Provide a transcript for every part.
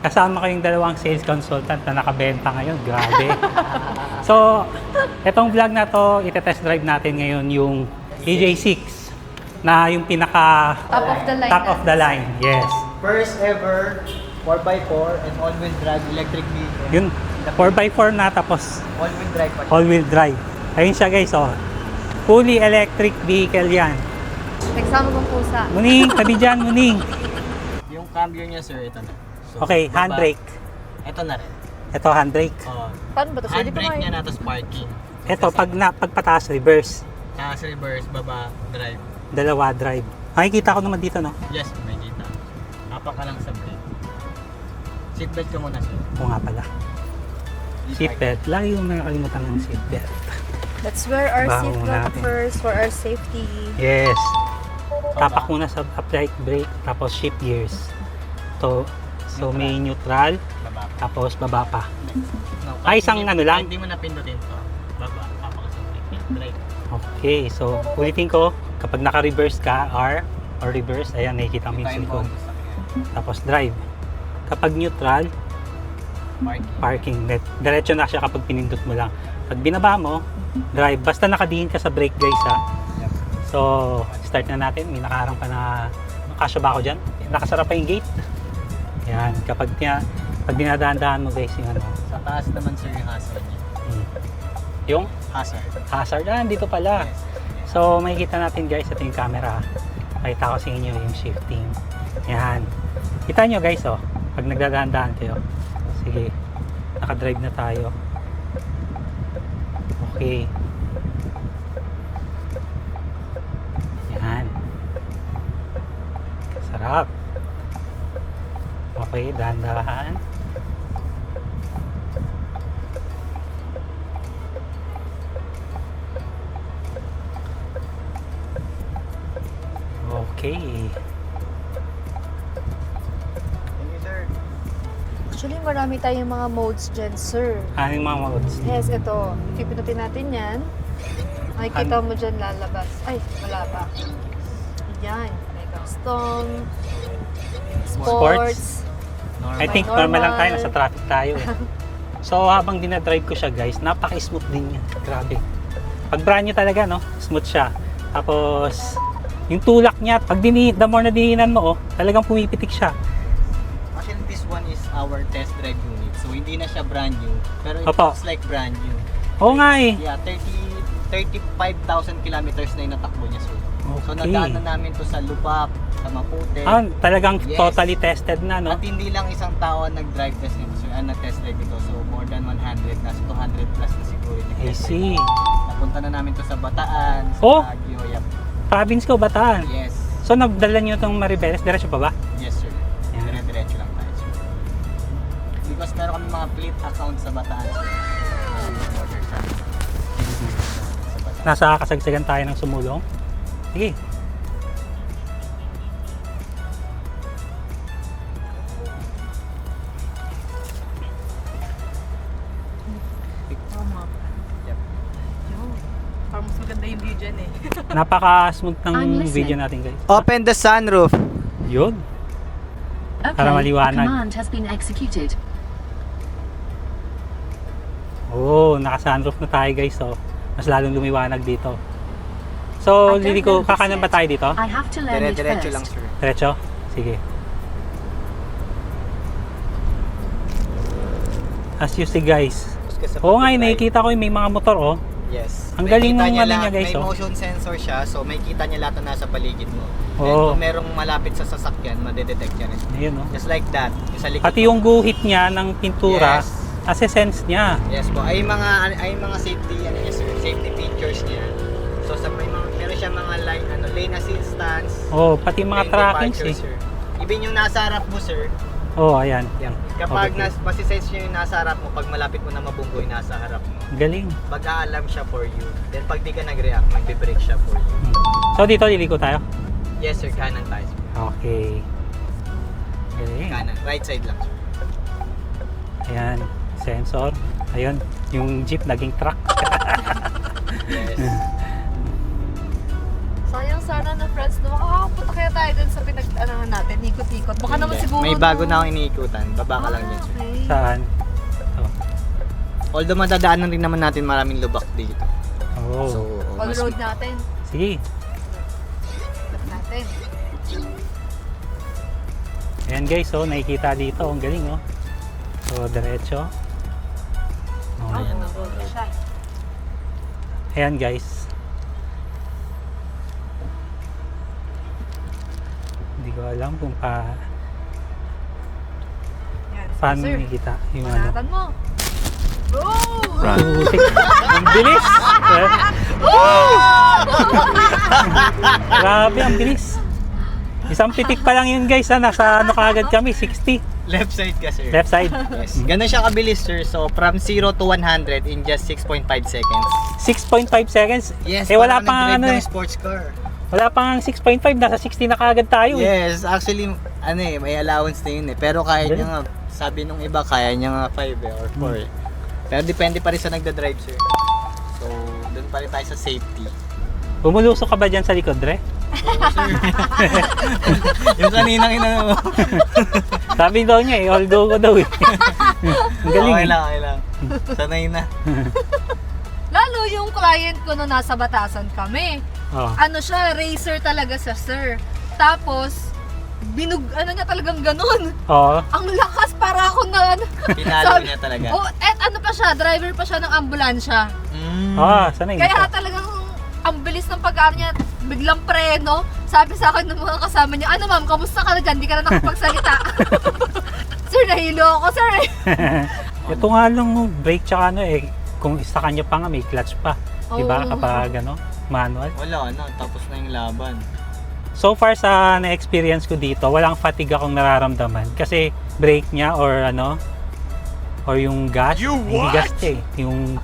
Kasama ko yung dalawang sales consultant na nakabenta ngayon. Grabe. So, itong vlog na to, itetest drive natin ngayon yung EJ6 na yung pinaka Top of the line. top of the line. Yes. First ever 4x4 and all-wheel drive electric vehicle. Yun, 4x4 na tapos All-wheel drive pa siya. all-wheel drive. Ayun siya guys, oh. Fully electric vehicle yan. Nagsama kong pusa. Muning, tabi dyan, Muning. Yung cambio niya sir, ito na. So, Okay, baba. handbrake. Ito na rin. Ito, handbrake. Oh, Paano ba ito? Pwede pa handbrake niya kayo? na, tapos parking. Ito, pagpataas, reverse. Tapos reverse, baba, drive. Dalawa, drive. Makikita ko naman dito, no? Yes, may kita. Hapa ka lang sa brake. Seatbelt ka muna sir. Oo nga pala. Seatbelt. Lagi yung nakakalimutan ng seatbelt. Let's wear our Bago seatbelt natin. first for our safety. Yes. Tapak muna sa upright brake, tapos shift gears. So may neutral, Baba. tapos baba pa. No, Ay, isang hindi- ano lang? Hindi mo na pindutin to. Baba, hapa ka sa brake. Brake. Okay, so ulitin ko, kapag naka-reverse ka, R or reverse, ayan, nakikita mo yung Time silicone. bonus sa kanya. Tapos drive. Kapag neutral, Parking. parking. Diretso na siya kapag pinindot mo lang. Pag binaba mo, drive. Basta nakadiin ka sa brake guys ha. Yep. So, start na natin. May nakaharang pa na, kasya ba ako dyan? Nakasara pa yung gate. Yan, pag dinadaan-daan mo guys yung ano. Sa taas naman sir yung hazard niya. Yung Hazard. hazard, dito pala. Yes. So, makikita natin guys, ito yung camera. Pakita ko sa inyo yung shifting. Yan. Kita nyo guys, oh. Pag nagdadaan-daan kayo. Sige. Nakadrive na tayo. Okay. Yan. Sarap. Okay, dahan-dahan. Okay. Thank you sir. Actually, marami tayong mga modes dyan, sir. Anong mga modes? Yes, ito. Pipinutin natin yan. Makikita mo dyan lalabas. Ay, wala pa. Yan. May custom. Sports. I think normal lang tayo, nasa traffic tayo eh. So habang dinadrive ko siya guys, napaka-smooth din niya. Grabe. Pag brand new talaga, no? Smooth siya. Tapos, yung tulak niya, pag the more na dinihinan mo, oh, talagang pumipitik siya. Actually, this one is our test drive unit. So, hindi na siya brand new. Pero it Opo. looks like brand new. Oo nga eh. Yeah, 35,000 kilometers na yung natakbo niya, sir. So, Okay. nadaanan namin to sa Lubac, sa Mapute. Talagang Yes. totally tested na, no? At hindi lang isang tao ang nag-drive test nito, sir. Nag-test drive ito. So, more than 100, nasa 200 plus na siguro yung I nag-test drive. see. Napunta na namin to sa Bataan, sa Oh! Baguio. Yep. Province ko, Bataan. Yes. So nagdala niyo itong Maribeles, diretso pa ba? Yes, sir. Yan. Dire-diretso lang tayo, sir. Because meron kami mga fleet account sa Bataan, sir. Order sa Bataan. Nasa kasagsagan tayo ng sumulong. Sige. Tama. Yep. Yun. Parang mas maganda yung view dyan eh. Napaka-smooth ng I'm listening. video natin guys. Open the sunroof. Yun. Okay, Para maliwanag. command has been executed. Oo, naka-sunroof na tayo guys. So, mas lalong lumiwanag dito. So, I don't Lili know ko, this kakanan ba yet. tayo dito? I have to learn it Dire-diretso first. lang, sir. Diretso? Sige. As you see guys. Oo nga, nakikita ko yung may mga motor oh. Yes. Ang galing ng Makikita ano niya, guys, May oh. motion sensor siya, so may kita niya lahat na nasa paligid mo. And Oo. kung merong malapit sa sasakyan, madedetect niya rin. Ayun oh. Just like that. Yung sa likod Pati mo. yung guhit niya ng pintura, Yes. ase-sense niya. Yes po. Ay mga safety ano niya, sir, safety features niya. So sa meron siya mga lane assistance. Oh, pati mga lane trackings departure, eh. sir. Even yung nasa harap mo, sir. Oh, ayan. Kapag Okay. masisense niya yung nasa harap mo, pag malapit mo na mabunggoy nasa harap mo, Galing. mag-a-alarm siya for you. Then pag di ka nag-react, magbe-brake siya for you. So dito liliko tayo. Yes sir, kanan tayo. Sir. Okay. Galing. Kanan, right side lang. Sir. Ayan, sensor. Ayun, yung jeep naging truck. Yes. Sayang sana ng friends na makakapunta kaya tayo dun sa pinag-anahan natin, ikot-ikot. Baka naman Hindi. siguro May bago na akong iniikutan. Baba ka lang dyan, sir. Okay. Saan? Although madadaanan rin naman natin maraming lubak dito. Oh. So, On road natin. Sige. Ikot natin. Ayan guys, so nakikita dito. Ang galing, oh. So, diretso. Oh, Okay. okay siya. Ayan guys. Hindi ko alam kung Yan, paano sir. nakikita yung ano. Panatan mo. Go! Putik. Ang bilis! Grabe, ang bilis. Isang pitik pa lang yun guys, ha? Nasa ano kaagad kami, 60. left side ka, sir. Left side. Yes. Ganun siya kabilis, sir. So, from 0 to 100 in just 6.5 seconds. 6.5 seconds. Yes, Eh wala parang pang nag-drive ano ng eh. sports car. Wala pang 6.5, nasa 60 na kaagad tayo eh. Yes, actually, ano eh, may allowance na yun eh. Pero kaya Galing. niya nga, sabi nung iba, kaya niya nga 5 eh, or 4 eh. Pero depende pa rin sa nagda-drive, sir. So, doon pa rin tayo sa safety. Bumulusok ka ba dyan sa likod, Dre? Oo, sir. Yung kaninang ina mo. Sabi daw niya eh, although ko daw eh. Ang galing Okay eh. lang, okay lang. Sanay na. Lalo yung client ko nung nasa Batasan kami. Oh. Ano siya, racer talaga siya, sir. Tapos, ano niya talagang ganun. Oo. Ang lakas para ako na ano. Pinalo niya talaga. Oh, at ano pa siya, driver pa siya ng ambulansya. Mm. Ah, sanay na Kaya siya. talagang ang bilis ng pag-aaral niya, biglang preno. Sabi sa akin ng mga kasama niya, ano ma'am, kamusta ka na dyan? Di ka na nakapagsalita. Sir, nahilo ako, sir. Ito nga lang brake tsaka ano eh, kung sa kanya pa nga may clutch pa. Diba Oo. kapag ano, manual. Wala na, tapos na yung laban. So far sa na-experience ko dito, walang fatigue akong nararamdaman. Kasi brake niya or ano, or yung gas, hindi gas eh. Yung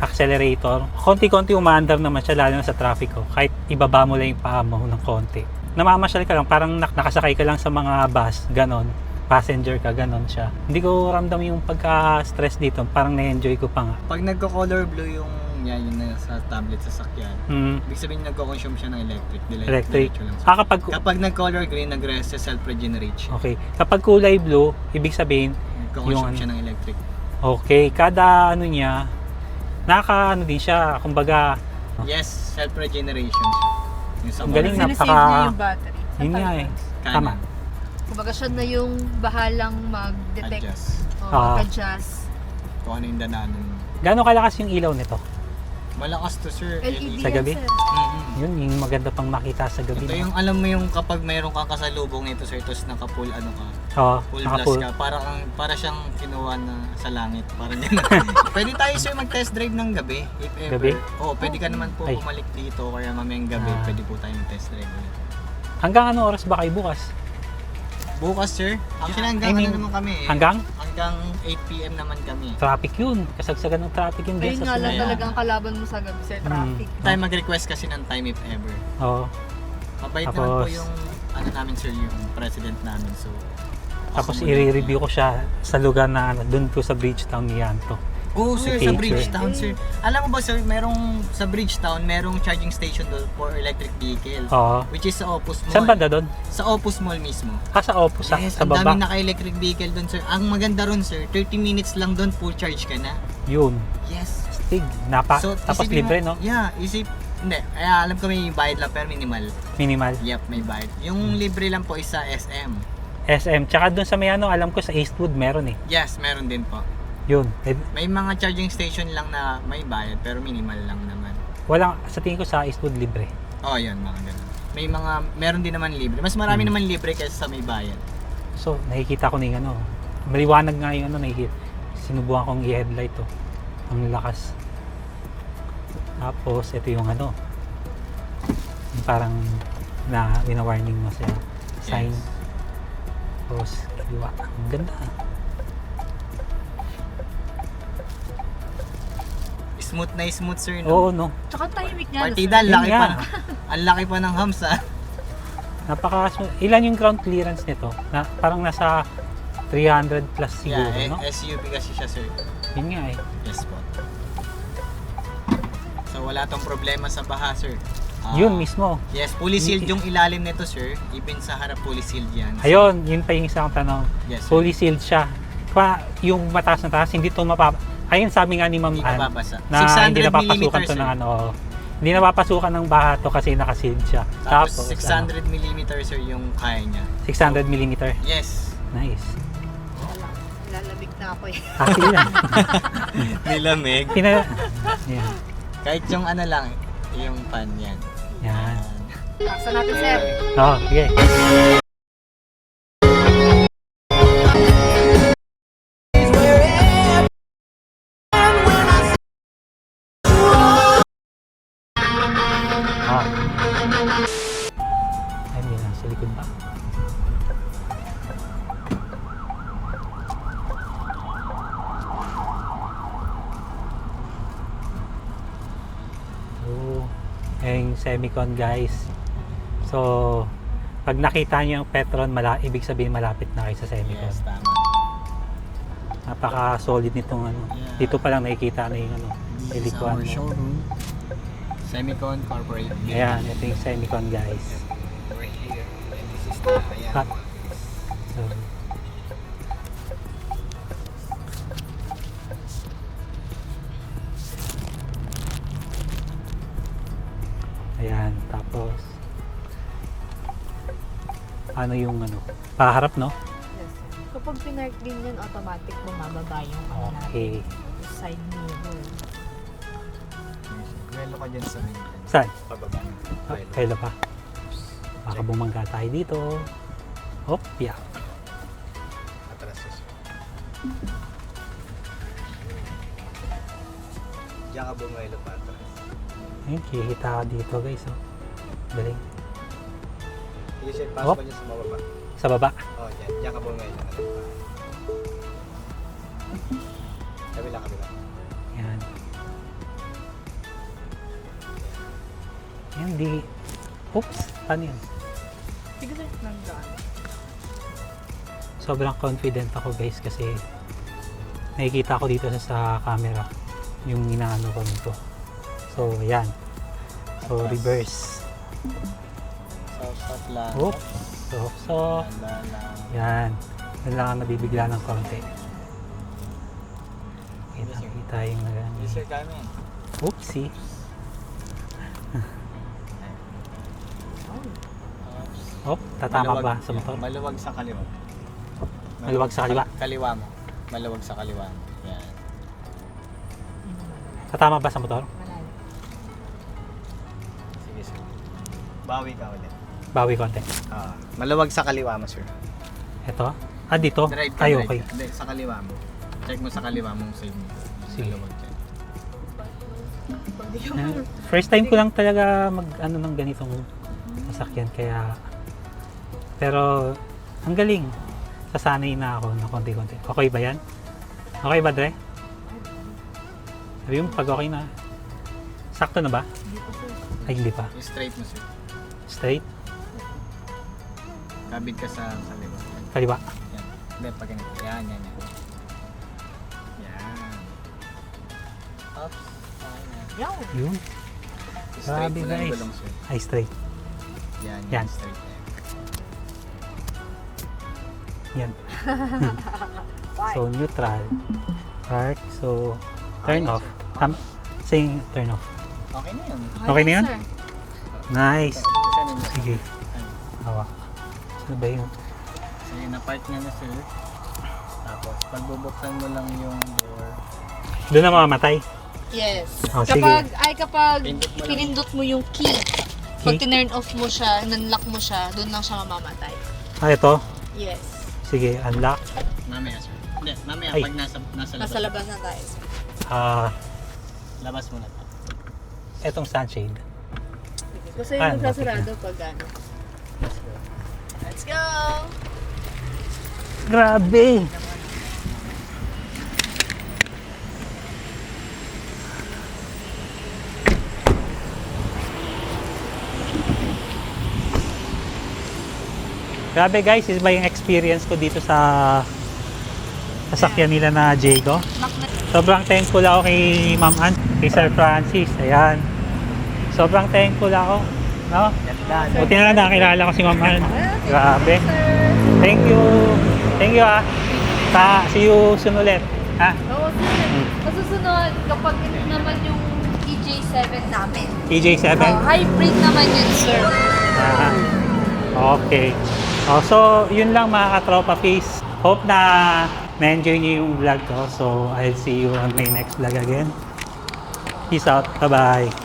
accelerator, konti-konti umaandar naman siya lalo na sa traffic ko. Kahit ibaba mo lang yung paa mo ng konti. Namamasyal ka lang, parang nakasakay ka lang sa mga bus, ganon. Passenger ka, ganon siya. Hindi ko ramdam yung pagka-stress dito, parang na-enjoy ko pa nga. Pag nagko-color blue yung yun na sa tablet sa sakyan, ibig sabihin nagko-consume siya ng electric. Electric. Diretso lang siya. Kapag nag-color green, nag-rest sa self-regenerate siya. okay, kapag kulay blue, ibig sabihin, Nagko-consume Yung siya ng electric. okay, kada ano niya, ano din siya, kumbaga, Yes, self-regeneration siya. Yung sa Ang galing color. na. Sinisave niya yung battery. yun nga eh. Kanan. Tama. Kumbaga siya na yung bahalang mag-detect. Adjust. Mag-adjust. Kung ano yung danaanan mo. Gano'ng kalakas yung ilaw nito? Malakas to, sir. LED Sa yan, gabi? sir. Mhm. Yun, yung maganda pang makita sa gabi. Ito yung alam mo yung kapag mayroon kang kasalubong nito, sir, tapos naka-full ano ka, Oo, full naka-full. blast ka, para siyang kinuha na sa langit, parang gano'n. Pwede tayo, sir, mag-test drive ng gabi, if ever. Gabi? Oo, pwede ka naman po Ay. bumalik dito, kaya mamayang gabi, Ah. pwede po tayo mag-test drive ulit. Hanggang ano oras ba kayo bukas? Bukas, sir, actually hanggang I mean, ano naman kami eh. Hanggang? Hanggang 8 p.m. naman kami. Traffic yun. Kasagsagan ng traffic yun Ayun dyan nga sa lang Ayan. talaga ang kalaban mo sa gabi, sir, traffic. Tayo mag-request kasi ng time if ever. Oo. Mabait naman po Tapos- yung ano namin, sir, yung president namin. So, Tapos accommodate i-review ko siya sa lugar na doon ko sa Bridgetown ni Yanto. Oh, sir, Okay, sa sir. Bridgetown, sir. Alam mo ba, sir, sa Bridgetown, merong charging station doon for electric vehicle. Oo. Which is sa Opus Mall. Saan banda doon? Sa Opus Mall mismo. Sa Opus, Yes, sa ang baba. daming naka-electric vehicle doon, sir. Ang maganda ron, sir, 30 minutes lang doon, full charge ka na. Yun. Yes. Stig. Tapos isipin libre, mo- no? Yeah, hindi. Alam ko may bayad lang, pero minimal. Minimal. Yep, may bayad. Yung libre lang po is sa SM. SM. Tsaka doon sa may ano, alam ko sa Eastwood meron eh. Yes, meron din po. Yun. May mga charging station lang na may bayad, pero minimal lang naman. Walang, sa tingin ko sa Eastwood libre. Oh, yun, mga ganun. Meron din naman libre. Mas marami naman libre kaysa sa may bayad. So, nakikita ko na yung ano. Maliwanag nga yung ano, nakikita. Sinubukan kong i-headlight to. Ang lakas. Tapos, ito yung ano. Yung parang wina-warning mo siya. Sign. Yes. Tapos, kaliwa. Ang ganda. Smooth na smooth, sir, no? Oo, no. Tsaka tahimik niya, Partida, sir. laki Yun pa. nga. Ang laki pa ng hams, ah. Ilan yung ground clearance nito? Parang nasa 300 plus siguro, Yeah, no? SUV kasi siya, sir. Yun nga eh. Yes po. So, wala tong problema sa baha, sir. Yun mismo. Yes, fully sealed yung ilalim nito, sir. Even sa harap, fully sealed yan. Ayun, yun pa yung isang tanong. Yes, sir. Fully sealed siya. Yung mataas na taas, hindi to ayun sabi nga ni Ma'am Hindi Ann, mababasa. na 600 hindi napapasukan millimeters, to ng sir. ano. Hindi napapasukan ng baha to kasi naka-sealed siya. Tapos 600 millimeters, sir, yung kaya niya. 600 mm. Yes. Nice. Lalamig na ako eh. Kasi yan. Nilamig. Yan. Kahit yung ano lang, yung pan yan. Yan. Taksa natin, sir. Oo, sige. Ah. Ay, hindi na. Sa likod ba? So, yung Semicon guys. So, pag nakita nyo yung Petron, ibig sabihin malapit na kayo sa Semicon. Yes, tama. Napaka-solid nitong ano. Yeah. Dito pa lang nakikita na yung ano, This is ilikuan our mo. showroom. Semicon Corporate. Ayan, ito yung Semicon guys. We're here. And this is the, ayan. Ah. So, ayan, tapos ano yung ano, paharap no? Yes, sir. Kapag pinark din yan, automatic bumababa yung ano natin. Okay. Side mirror. Kwelo ka dyan sa main. Saan? Pababa. Oh, kailan pa? Baka bumangga tayo dito. Hop, yeah. Atras siya. Diyan ka bumelo pa atras. Ayun, kikita ka dito guys. Oh. Galing. Sige sir, Hop. pasok ka dyan sa mababa. Sa baba. Oh, dyan. Diyan ka bumelo. Kabila, kabila. Yan. Yan, di. Oops, paano yun? Sige, sir. Nandaan. Sobrang confident ako guys kasi nakikita ko dito sa camera yung inaano ko nito. So, yan. So, reverse. Soft lang. Oop. So, Lala lang. yan. Yan lang ang nabibigla ng konti. Kita yung nagano. Yes sir, kami. Oopsie. Hop, tatama ba sa motor? Maluwag sa kaliwa. Maluwag sa kaliwa? Kaliwa mo. Maluwag sa kaliwa mo. Yan. Tatama ba sa motor? Malalim. Sige sir. Bawi ka ulit. Bawi konti. Maluwag sa kaliwa mo sir. Ito? Ah, dito? Drive ka, Ay, drive okay. ka. Hindi, sa kaliwa mo. Check mo sa kaliwa mong side mo. Sige. Maluwag dyan. First time ko lang talaga mag ano ng ganitong sasakyan kaya pero ang galing. Sasanay na ako na konti-konti. Okay ba yan? Okay ba, Dre? Sabi mo, pag okay na. Sakto na ba? Ay, hindi pa. Straight mo sir. Straight? Kabit ka sa kaliwa. Kaliwa? Yan. Hindi, pag ganito. Yan, yan, yan. Yan. Oops. Okay na. Yaw. Yun. Straight Grabe, mo lang yung guys. gulong sir. Ay, straight. Yan, Yan. yan. Straight. Yan. So, neutral. Park. So, turn Okay, off. sir. Saying turn off. Okay na yun. Okay na yan? sir. Nice. Isa na yun. Sige. Hawak. Ano ba yun? So yun, na-park nga na sir. Tapos, pag bubuksan mo lang yung door, Doon na mamamatay. Yes. Oh, sige. Kapag Pindot mo lang. pinindot mo yung key, pag tinurn off mo siya, nanlock mo siya, doon lang siya mamamatay. Ah, ito. Yes. Sige, unlock. mamaya sir. Hindi, mamaya Ay. pag nasa labas. Nasa labas na tayo. sir. Labas mo na to. Etong sunshade. Kasi Ah, yung magsasarado pag ano. Let's go. Let's go! Grabe! Grabe guys, iba yung experience ko dito sa sasakyan nila na Jago. Sobrang thankful ako kay Ma'am Ann, kay Sir Francis. Ayan. Sobrang thankful ako. No? Ganda. Buti na lang nakilala ko si Ma'am Ann. Grabe. Sir. Thank you. Thank you see you soon ulit. Ha? Oo, sir. Masusunod, kapag ito naman yung EJ7 namin. EJ7? Hybrid naman yun, sir. Ah, okay. So, yun lang mga katropa face. Hope na na-enjoy niyo yung vlog ko. So, I'll see you on my next vlog again. Peace out. Bye-bye.